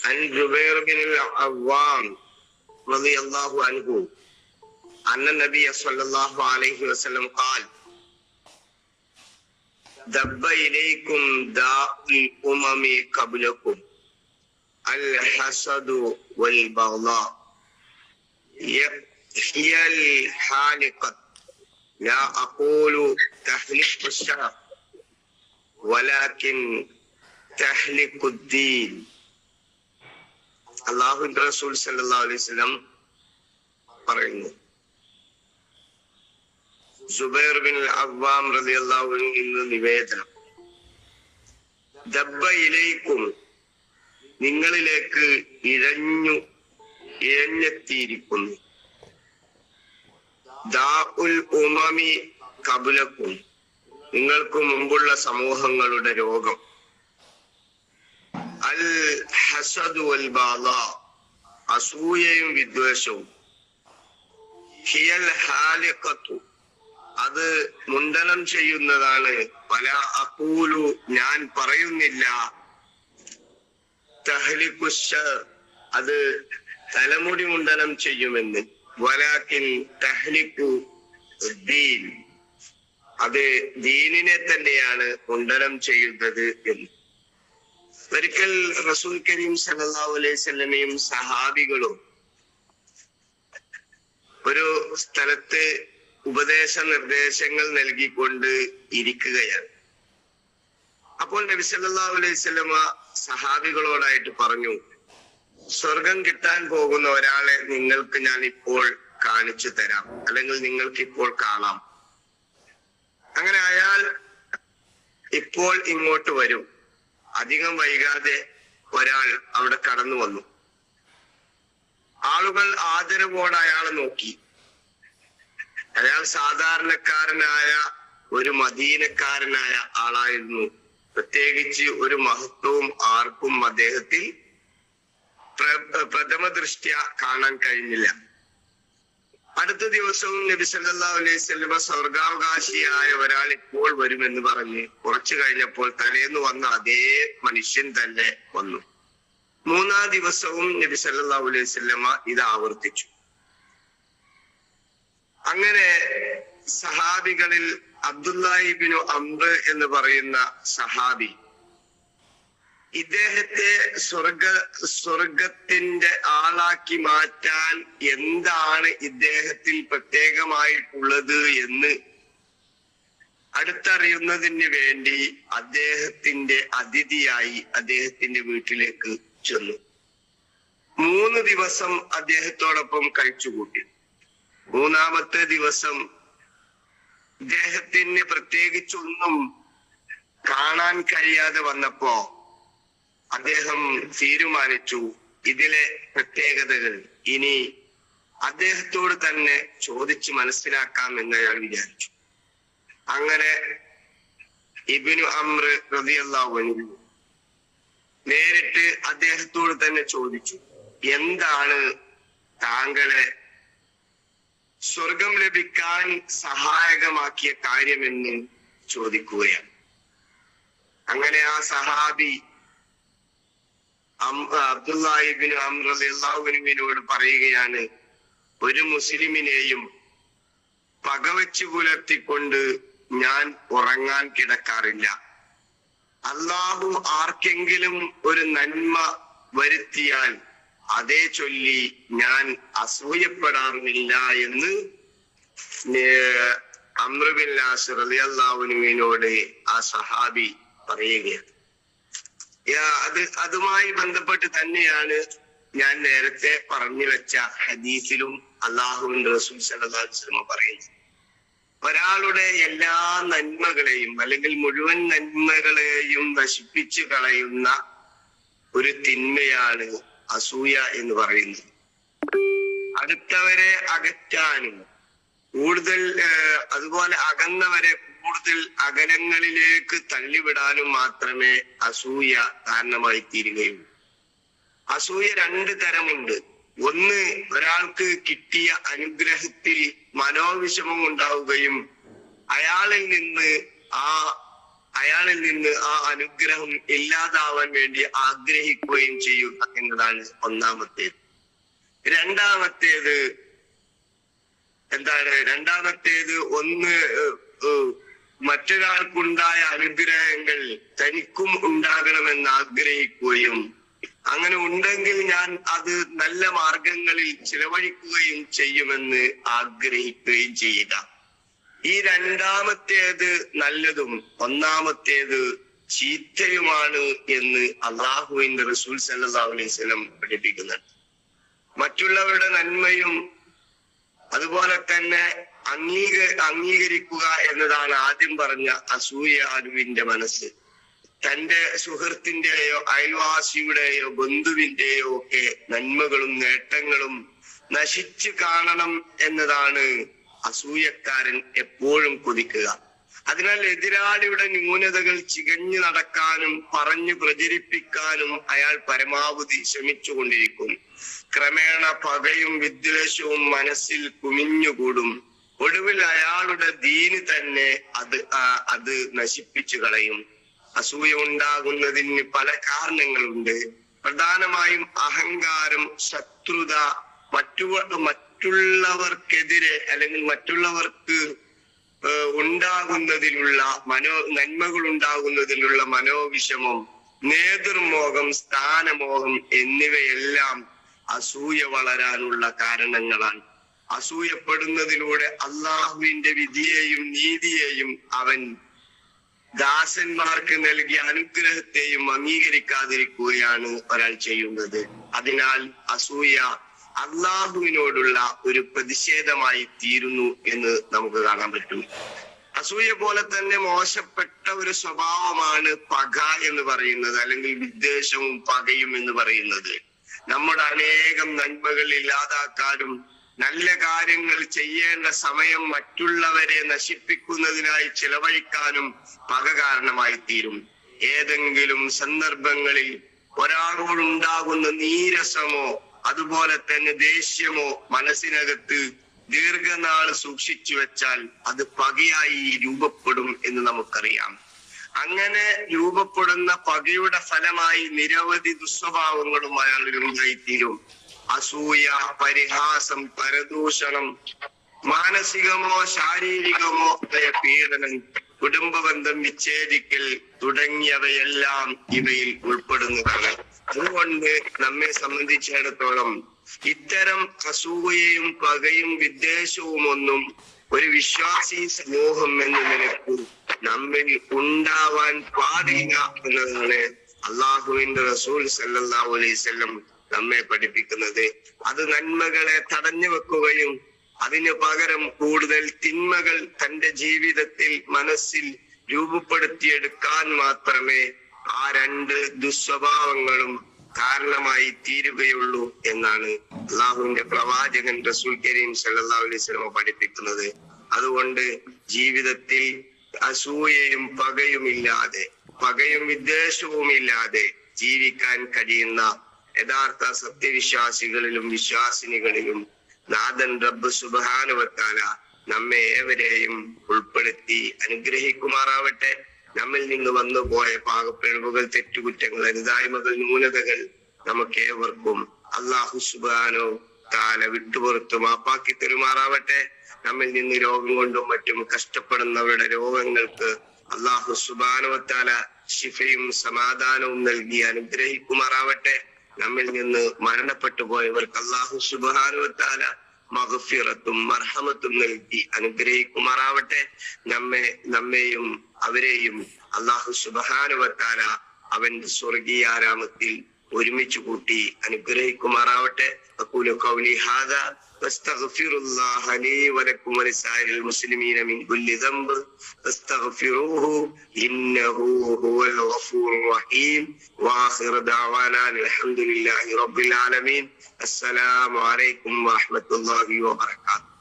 عن جبير بن العوام رضي الله عنه أن النبي صلى الله عليه وسلم قال دب إليكم داء الأمم قبلكم الحسد والبغضاء هي الحالقة لا أقول تحلق الشرف ولكن تحلق الدين. അല്ലാഹുവിന്റെ റസൂൽ സല്ലല്ലാഹു അലൈഹി വസല്ലം പറയുന്നു, സുബൈർ ബിൻ അവ്വാം റളിയല്ലാഹു അൻഹു നിന്ന് നിവേദനം, ദബ്ബ ഇലൈക്കും, നിങ്ങളിലേക്ക് ഇഴഞ്ഞെത്തിയിരിക്കുന്നു, ദാഉൽ ഉമമി ഖബ്ലക്കും, നിങ്ങൾക്ക് മുമ്പുള്ള സമൂഹങ്ങളുടെ രോഗം, അൽ ഹസദ് വൽ ബാദാ, അസൂയയും വിദ്വേഷവും, ഹിയൽ ഹാലിഖത്തു, അത് മുണ്ടനം ചെയ്യുന്നതാണ്, പല അഖൂലു, ഞാൻ പറയുന്നില്ല, തഹ്ലിഖുശ, അത് തലമുടി മുണ്ടനം ചെയ്യുമെന്ന്, വലാകിൻ തഹ്ലിഖു ദീൻ, അത് ദീനിനെ തന്നെയാണ് മുണ്ടനം ചെയ്യുന്നത് എന്ന്. ഒരിക്കൽ റസൂൽ കരീം സല്ലല്ലാഹു അലൈഹി വസല്ലമയും സഹാബികളും ഒരു സ്ഥലത്ത് ഉപദേശ നിർദ്ദേശങ്ങൾ നൽകിക്കൊണ്ട് ഇരിക്കുകയാണ്. അപ്പോൾ നബി സല്ലല്ലാഹു അലൈഹി വസല്ലമ സഹാബികളോടായിട്ട് പറഞ്ഞു, സ്വർഗം കിട്ടാൻ പോകുന്ന ഒരാളെ നിങ്ങൾക്ക് ഞാൻ ഇപ്പോൾ കാണിച്ചു തരാം, അല്ലെങ്കിൽ നിങ്ങൾക്ക് ഇപ്പോൾ കാണാം. അങ്ങനെ അയാൾ ഇപ്പോൾ ഇങ്ങോട്ട് വരും. അധികം വൈകാതെ ഒരാൾ അവിടെ കടന്നു വന്നു. ആളുകൾ ആദരവോടെ അയാളെ നോക്കി. അയാൾ സാധാരണക്കാരനായ ഒരു മദീനക്കാരനായ ആളായിരുന്നു. പ്രത്യേകിച്ച് ഒരു മഹത്വവും ആർക്കും അദ്ദേഹത്തിൽ പ്രഥമ ദൃഷ്ട്യാ കാണാൻ കഴിഞ്ഞില്ല. അടുത്ത ദിവസവും നബി സല്ലല്ലാഹു അലൈഹി വസല്ലമ സ്വർഗാവകാശിയായ ഒരാൾ ഇപ്പോൾ വരുമെന്ന് പറഞ്ഞ് കുറച്ചു കഴിഞ്ഞപ്പോൾ തലേന്ന് വന്ന അതേ മനുഷ്യൻ തന്നെ വന്നു. മൂന്നാം ദിവസവും നബി സല്ലല്ലാഹു അലൈഹി വസല്ലമ ഇത് ആവർത്തിച്ചു. അങ്ങനെ സഹാബികളിൽ അബ്ദുല്ലാഹി ഇബ്നു അംർ എന്ന് പറയുന്ന സഹാബി ഇദ്ദേഹത്തെ സ്വർഗത്തിന്റെ ആളാക്കി മാറ്റാൻ എന്താണ് ഇദ്ദേഹത്തിൽ പ്രത്യേകമായിട്ടുള്ളത് എന്ന് അടുത്തറിയുന്നതിന് വേണ്ടി അദ്ദേഹത്തിന്റെ അതിഥിയായി അദ്ദേഹത്തിന്റെ വീട്ടിലേക്ക് ചെന്നു. 3 ദിവസം അദ്ദേഹത്തോടൊപ്പം കഴിച്ചുകൂട്ടി. മൂന്നാമത്തെ ദിവസം ഇദ്ദേഹത്തിന് പ്രത്യേകിച്ചൊന്നും കാണാൻ കഴിയാതെ വന്നപ്പോ അദ്ദേഹം തീരുമാനിച്ചു ഇതിലെ പ്രത്യേകതകൾ ഇനി അദ്ദേഹത്തോട് തന്നെ ചോദിച്ച് മനസ്സിലാക്കാം എന്ന് അയാൾ വിചാരിച്ചു. അങ്ങനെ ഇബ്നു അംർ റളിയല്ലാഹു അൻഹു നേരിട്ട് അദ്ദേഹത്തോട് തന്നെ ചോദിച്ചു, എന്താണ് താങ്കളെ സ്വർഗം ലഭിക്കാൻ സഹായകമാക്കിയ കാര്യമെന്ന് ചോദിക്കുകയാണ്. അങ്ങനെ ആ സഹാബി അബ്ദുല്ലാഹി ഇബ്നു അംർ റളിയല്ലാഹു അൻഹുവിനോട് പറയുകയാണ്, ഒരു മുസ്ലിമിനെയും പകവെച്ചു പുലർത്തിക്കൊണ്ട് ഞാൻ ഉറങ്ങാൻ കിടക്കാറില്ല. അല്ലാഹു ആർക്കെങ്കിലും ഒരു നന്മ വരുത്തിയാൽ അതേ ചൊല്ലി ഞാൻ അസൂയപ്പെടാറില്ല എന്ന് അംർ ബിൻ ആസ് റളിയല്ലാഹു അൻഹുവിനോട് ആ സഹാബി പറയുകയാണ്. അതുമായി ബന്ധപ്പെട്ട് തന്നെയാണ് ഞാൻ നേരത്തെ പറഞ്ഞു വെച്ച ഹദീസിലും അല്ലാഹുവിന്റെ റസൂൽ സല്ലല്ലാഹു അലൈഹി വസല്ലം പറയുന്നത്, ഒരാളുടെ എല്ലാ നന്മകളെയും അല്ലെങ്കിൽ മുഴുവൻ നന്മകളെയും നശിപ്പിച്ചു കളയുന്ന ഒരു തിന്മയാണ് അസൂയ എന്ന് പറയുന്നത്. അടുത്തവരെ അകറ്റാനും കൂടുതൽ അതുപോലെ അകന്നവരെ കൂടുതൽ അകലങ്ങളിലേക്ക് തള്ളിവിടാനും മാത്രമേ അസൂയ കാരണമായി തീരുകയുള്ളൂ. അസൂയ 2 തരമുണ്ട്. ഒന്ന്, ഒരാൾക്ക് കിട്ടിയ അനുഗ്രഹത്തിൽ മനോവിഷമം ഉണ്ടാവുകയും അയാളിൽ നിന്ന് ആ അയാളിൽ നിന്ന് ആ അനുഗ്രഹം ഇല്ലാതാവാൻ വേണ്ടി ആഗ്രഹിക്കുകയും ചെയ്യുക എന്നതാണ് ഒന്നാമത്തേത്. രണ്ടാമത്തേത് എന്താണ്? രണ്ടാമത്തേത് ഒന്ന് മറ്റൊരാൾക്കുണ്ടായ അനുഗ്രഹങ്ങൾ തനിക്കും ഉണ്ടാകണമെന്ന് ആഗ്രഹിക്കുകയും അങ്ങനെ ഉണ്ടെങ്കിൽ ഞാൻ അത് നല്ല മാർഗങ്ങളിൽ ചിലവഴിക്കുകയും ചെയ്യുമെന്ന് ആഗ്രഹിക്കുകയും ചെയ്യുക. ഈ രണ്ടാമത്തേത് നല്ലതും ഒന്നാമത്തേത് ചീത്തയുമാണ് എന്ന് അള്ളാഹുവിന്റെ റസൂൽ സല്ലല്ലാഹു അലൈഹി വസല്ലം പഠിപ്പിക്കുന്നുണ്ട്. മറ്റുള്ളവരുടെ നന്മയും അതുപോലെ തന്നെ അംഗീകരിക്കുക എന്നതാണ് ആദ്യം പറഞ്ഞ അസൂയാലുവിന്റെ മനസ്സ്. തന്റെ സുഹൃത്തിന്റെയോ അയൽവാസിയുടെയോ ബന്ധുവിന്റെയോ ഒക്കെ നന്മകളും നേട്ടങ്ങളും നശിച്ചു കാണണം എന്നതാണ് അസൂയക്കാരൻ എപ്പോഴും കൊതിക്കുക. അതിനാൽ എതിരാളിയുടെ ന്യൂനതകൾ ചികഞ്ഞു നടക്കാനും പറഞ്ഞു പ്രചരിപ്പിക്കാനും അയാൾ പരമാവധി ശ്രമിച്ചുകൊണ്ടിരിക്കും. ക്രമേണ പകയും വിദ്വേഷവും മനസ്സിൽ കുമിഞ്ഞുകൂടും. ഒടുവിൽ അയാളുടെ ദീന് തന്നെ അത് നശിപ്പിച്ചു കളയും. അസൂയ ഉണ്ടാകുന്നതിന് പല കാരണങ്ങളുണ്ട്. പ്രധാനമായും അഹങ്കാരം, ശത്രുത, മറ്റുള്ളവർക്കെതിരെ അല്ലെങ്കിൽ മറ്റുള്ളവർക്ക് ഉണ്ടാകുന്നതിലുള്ള നന്മകൾ ഉണ്ടാകുന്നതിലുള്ള മനോവിഷമം, നേതൃമോഹം, സ്ഥാനമോഹം എന്നിവയെല്ലാം അസൂയ വളരാനുള്ള കാരണങ്ങളാണ്. അസൂയപ്പെടുന്നതിലൂടെ അള്ളാഹുവിന്റെ വിധിയെയും നീതിയെയും അവൻ ദാസന്മാർക്ക് നൽകിയ അനുഗ്രഹത്തെയും അംഗീകരിക്കാതിരിക്കുകയാണ് ഒരാൾ ചെയ്യുന്നത്. അതിനാൽ അസൂയ അള്ളാഹുവിനോടുള്ള ഒരു പ്രതിഷേധമായി തീരുന്നു എന്ന് നമുക്ക് കാണാൻ പറ്റും. അസൂയ പോലെ തന്നെ മോശപ്പെട്ട ഒരു സ്വഭാവമാണ് പക എന്ന് പറയുന്നത്, അല്ലെങ്കിൽ വിദ്വേഷവും പകയും എന്ന് പറയുന്നത്. നമ്മുടെ അനേകം നന്മകൾ ഇല്ലാതാക്കാനും നല്ല കാര്യങ്ങൾ ചെയ്യേണ്ട സമയം മറ്റുള്ളവരെ നശിപ്പിക്കുന്നതിനായി ചിലവഴിക്കാനും പക കാരണമായി തീരും. ഏതെങ്കിലും സന്ദർഭങ്ങളിൽ ഒരാളോടുണ്ടാകുന്ന നീരസമോ അതുപോലെ തന്നെ ദേഷ്യമോ മനസ്സിനകത്ത് ദീർഘനാൾ സൂക്ഷിച്ചു വെച്ചാൽ അത് പകയായി രൂപപ്പെടും എന്ന് നമുക്കറിയാം. അങ്ങനെ രൂപപ്പെടുന്ന പകയുടെ ഫലമായി നിരവധി ദുസ്വഭാവങ്ങളും അയാളിൽ ഉണ്ടായിത്തീരും. അസൂയ, പരിഹാസം, പരദൂഷണം, മാനസികമോ ശാരീരികമോ ആയ പീഡനം, കുടുംബബന്ധം വിച്ഛേദിക്കൽ തുടങ്ങിയവയെല്ലാം ഇവയിൽ ഉൾപ്പെടുന്നതാണ്. അതുകൊണ്ട് നമ്മെ സംബന്ധിച്ചിടത്തോളം ഇത്തരം അസൂയയും പകയും വിദ്വേഷവും ഒന്നും ഒരു വിശ്വാസി സമൂഹം എന്ന നിലക്ക് നമ്മിൽ ഉണ്ടാവാൻ പാടില്ല എന്നതാണ് അള്ളാഹുവിന്റെ റസൂൽ സല്ലല്ലാഹു അലൈഹി വസല്ലം നമ്മെ പഠിപ്പിക്കുന്നത്. അത് നന്മകളെ തടഞ്ഞു വെക്കുകയും അതിനു പകരം കൂടുതൽ തിന്മകൾ തന്റെ ജീവിതത്തിൽ മനസ്സിൽ രൂപപ്പെടുത്തിയെടുക്കാൻ മാത്രമേ ആ രണ്ട് ദുസ്വഭാവങ്ങളും കാരണമായി തീരുകയുള്ളൂ എന്നാണ് അള്ളാഹുവിന്റെ പ്രവാചകൻ റസൂൽ കരീം സല്ലല്ലാഹു അലൈഹി വസല്ലം പഠിപ്പിക്കുന്നത്. അതുകൊണ്ട് ജീവിതത്തിൽ അസൂയയും പകയും വിദ്വേഷവും ഇല്ലാതെ ജീവിക്കാൻ കഴിയുന്ന യഥാർത്ഥ സത്യവിശ്വാസികളിലും വിശ്വാസിനികളിലും നാഥൻ റബ്ബ് സുബ്ഹാനഹു വ തആല നമ്മെ ഏവരെയും ഉൾപ്പെടുത്തി അനുഗ്രഹിക്കുമാറാവട്ടെ. നമ്മിൽ നിന്ന് വന്നുപോയ പാകപ്പിഴവുകൾ, തെറ്റുകുറ്റങ്ങൾ, അരുതായ്മകൾ, ന്യൂനതകൾ നമുക്ക് ഏവർക്കും അല്ലാഹു സുബ്ഹാനഹു തആല വിട്ടുപുറത്ത് മാപ്പാക്കി തരുമാറാവട്ടെ. നമ്മിൽ നിന്ന് രോഗം കൊണ്ടും മറ്റും കഷ്ടപ്പെടുന്നവരുടെ രോഗങ്ങൾക്ക് അല്ലാഹു സുബ്ഹാനഹു വ തആല ശിഫയും സമാധാനവും നൽകി അനുഗ്രഹിക്കുമാറാവട്ടെ. നമ്മിൽ നിന്ന് മരണപ്പെട്ടു പോയവർക്ക് അല്ലാഹു സുബ്ഹാനഹു വ തആല മഗ്ഫിറത്തും മർഹമത്തും നൽകി അനുഗ്രഹിക്കുമാറാവട്ടെ. നമ്മെയും അവരെയും അല്ലാഹു സുബ്ഹാനഹു വ തആല അവന്റെ സ്വർഗീയാരാമത്തിൽ ഒരുമിച്ച് കൂട്ടി അനുഗ്രഹിക്കുമാറാവട്ടെ. അഖൂലു ഖൗലി ഹാദാ വസ്തഗ്ഫിറുല്ലാഹ ലീ വലക്കും വലിസായിരിൽ മുസ്ലിമീന മിൻ കുല്ലി ദംബ് ഫസ്തഗ്ഫിറൂഹു ഇന്നഹു ഹുവൽ ഗഫൂറുർ റഹീം. വആഖിറു ദഅവാനാ അൽഹംദുലില്ലാഹി റബ്ബിൽ ആലമീൻ. അസ്സലാമു അലൈക്കും വറഹ്മത്തുള്ളാഹി വബറകാതുഹു.